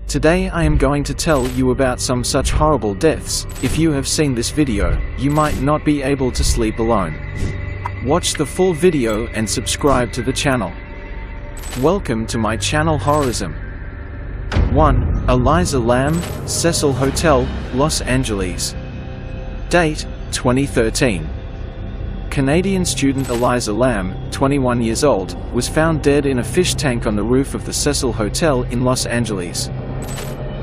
Today I am going to tell you about some such horrible deaths. If you have seen this video, you might not be able to sleep alone. Watch the full video and subscribe to the channel. Welcome to my channel Horrorism. 1. Eliza Lam, Cecil Hotel, Los Angeles. Date, 2013. Canadian student Eliza Lam, 21 years old, was found dead in a fish tank on the roof of the Cecil Hotel in Los Angeles.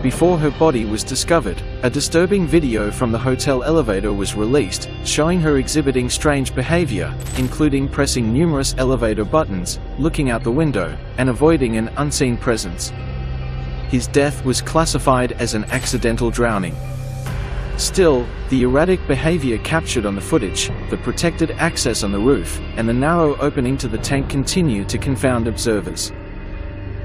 Before her body was discovered, a disturbing video from the hotel elevator was released, showing her exhibiting strange behavior, including pressing numerous elevator buttons, looking out the window, and avoiding an unseen presence. His death was classified as an accidental drowning. Still, the erratic behavior captured on the footage, the protected access on the roof, and the narrow opening to the tank continue to confound observers.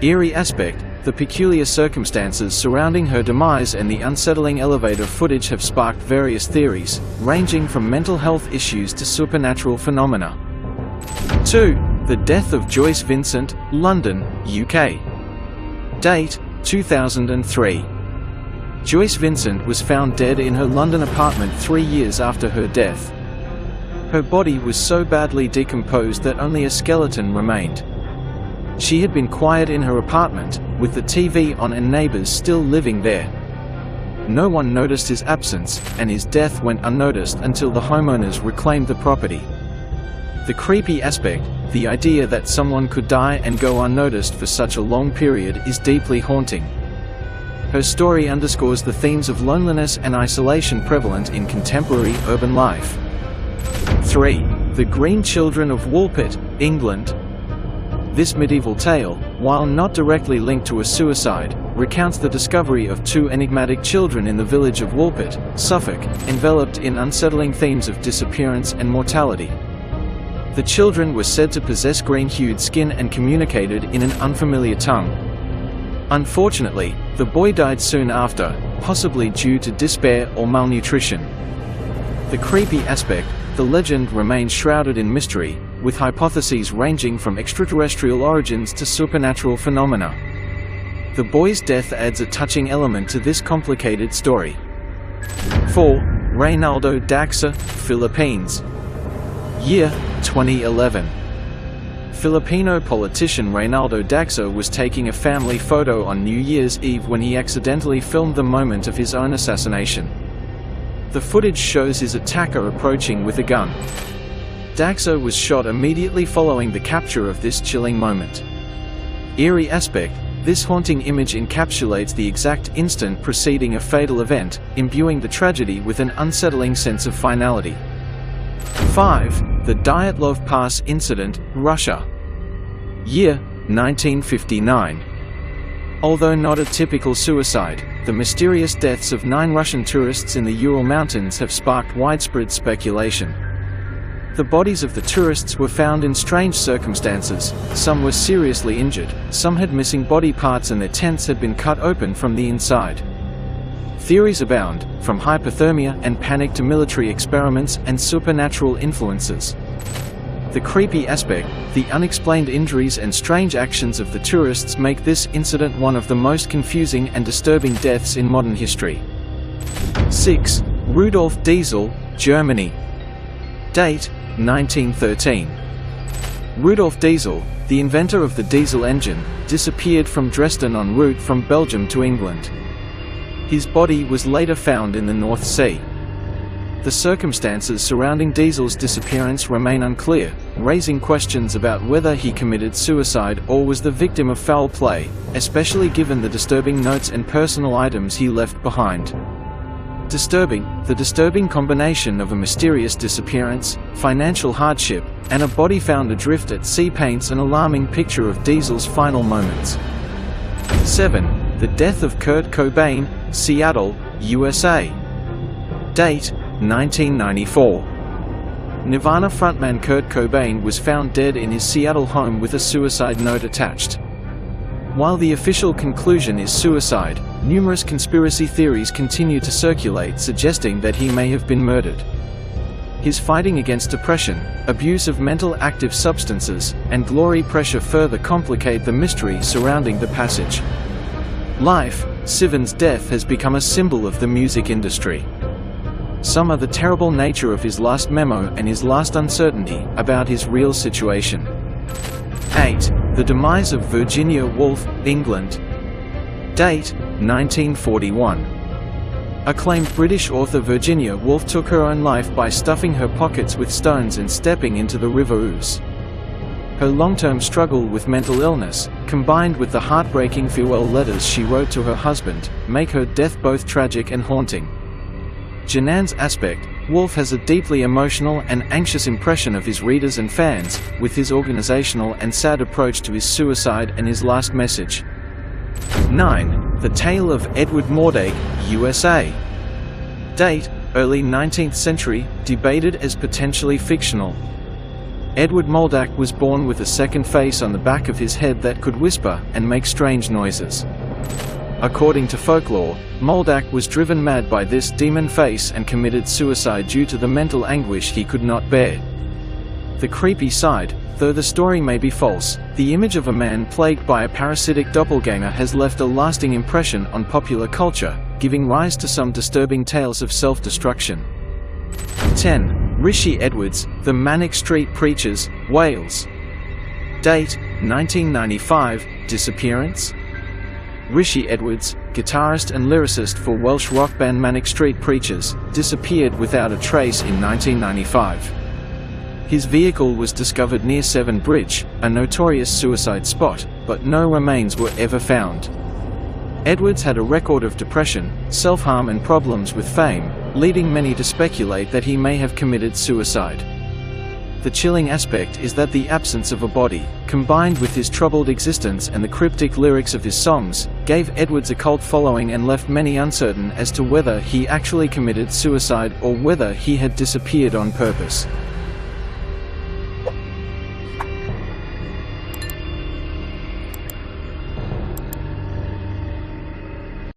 Eerie aspect, the peculiar circumstances surrounding her demise and the unsettling elevator footage have sparked various theories, ranging from mental health issues to supernatural phenomena. 2. The death of Joyce Vincent, London, UK. Date, 2003. Joyce Vincent was found dead in her London apartment 3 years after her death. Her body was so badly decomposed that only a skeleton remained. She had been quiet in her apartment, with the TV on and neighbors still living there. No one noticed his absence, and his death went unnoticed until the homeowners reclaimed the property. The creepy aspect, the idea that someone could die and go unnoticed for such a long period, is deeply haunting. Her story underscores the themes of loneliness and isolation prevalent in contemporary urban life. 3. The Green Children of Woolpit, England. This medieval tale, while not directly linked to a suicide, recounts the discovery of two enigmatic children in the village of Woolpit, Suffolk, enveloped in unsettling themes of disappearance and mortality. The children were said to possess green-hued skin and communicated in an unfamiliar tongue. Unfortunately, the boy died soon after, possibly due to despair or malnutrition. The creepy aspect, the legend remains shrouded in mystery, with hypotheses ranging from extraterrestrial origins to supernatural phenomena. The boy's death adds a touching element to this complicated story. 4. Reynaldo Daxa, Philippines. Year, 2011. Filipino politician Reynaldo Daxa was taking a family photo on New Year's Eve when he accidentally filmed the moment of his own assassination. The footage shows his attacker approaching with a gun. Daxa was shot immediately following the capture of this chilling moment. Eerie aspect, this haunting image encapsulates the exact instant preceding a fatal event, imbuing the tragedy with an unsettling sense of finality. 5. The Dyatlov Pass Incident, Russia. Year, 1959. Although not a typical suicide, the mysterious deaths of 9 Russian tourists in the Ural Mountains have sparked widespread speculation. The bodies of the tourists were found in strange circumstances, some were seriously injured, some had missing body parts and their tents had been cut open from the inside. Theories abound, from hypothermia and panic to military experiments and supernatural influences. The creepy aspect, the unexplained injuries and strange actions of the tourists make this incident one of the most confusing and disturbing deaths in modern history. 6. Rudolf Diesel, Germany. Date, 1913. Rudolf Diesel, the inventor of the diesel engine, disappeared from Dresden en route from Belgium to England. His body was later found in the North Sea. The circumstances surrounding Diesel's disappearance remain unclear, raising questions about whether he committed suicide or was the victim of foul play, especially given the disturbing notes and personal items he left behind. The disturbing combination of a mysterious disappearance, financial hardship, and a body found adrift at sea paints an alarming picture of Diesel's final moments. 7. The death of Kurt Cobain, Seattle, USA. Date, 1994. Nirvana frontman Kurt Cobain was found dead in his Seattle home with a suicide note attached. While the official conclusion is suicide, numerous conspiracy theories continue to circulate suggesting that he may have been murdered. His fighting against depression, abuse of mental active substances, and glory pressure further complicate the mystery surrounding the passage. Life, Sivan's death has become a symbol of the music industry. Some are the terrible nature of his last memo and his last uncertainty about his real situation. 8. The demise of Virginia Woolf, England. Date: 1941. Acclaimed British author Virginia Woolf took her own life by stuffing her pockets with stones and stepping into the River Ouse. Her long-term struggle with mental illness, combined with the heartbreaking farewell letters she wrote to her husband, make her death both tragic and haunting. Janan's aspect, Woolf has a deeply emotional and anxious impression of his readers and fans, with his organizational and sad approach to his suicide and his last message. 9. The Tale of Edward Mordache, USA. Date: early 19th century, debated as potentially fictional. Edward Mordache was born with a second face on the back of his head that could whisper and make strange noises. According to folklore, Mordache was driven mad by this demon face and committed suicide due to the mental anguish he could not bear. The creepy side, though the story may be false, the image of a man plagued by a parasitic doppelganger has left a lasting impression on popular culture, giving rise to some disturbing tales of self-destruction. 10. Rishi Edwards, The Manic Street Preachers, Wales. Date: 1995, disappearance. Rishi Edwards, guitarist and lyricist for Welsh rock band Manic Street Preachers, disappeared without a trace in 1995. His vehicle was discovered near Severn Bridge, a notorious suicide spot, but no remains were ever found. Edwards had a record of depression, self-harm and problems with fame, leading many to speculate that he may have committed suicide. The chilling aspect is that the absence of a body, combined with his troubled existence and the cryptic lyrics of his songs, gave Edwards a cult following and left many uncertain as to whether he actually committed suicide or whether he had disappeared on purpose.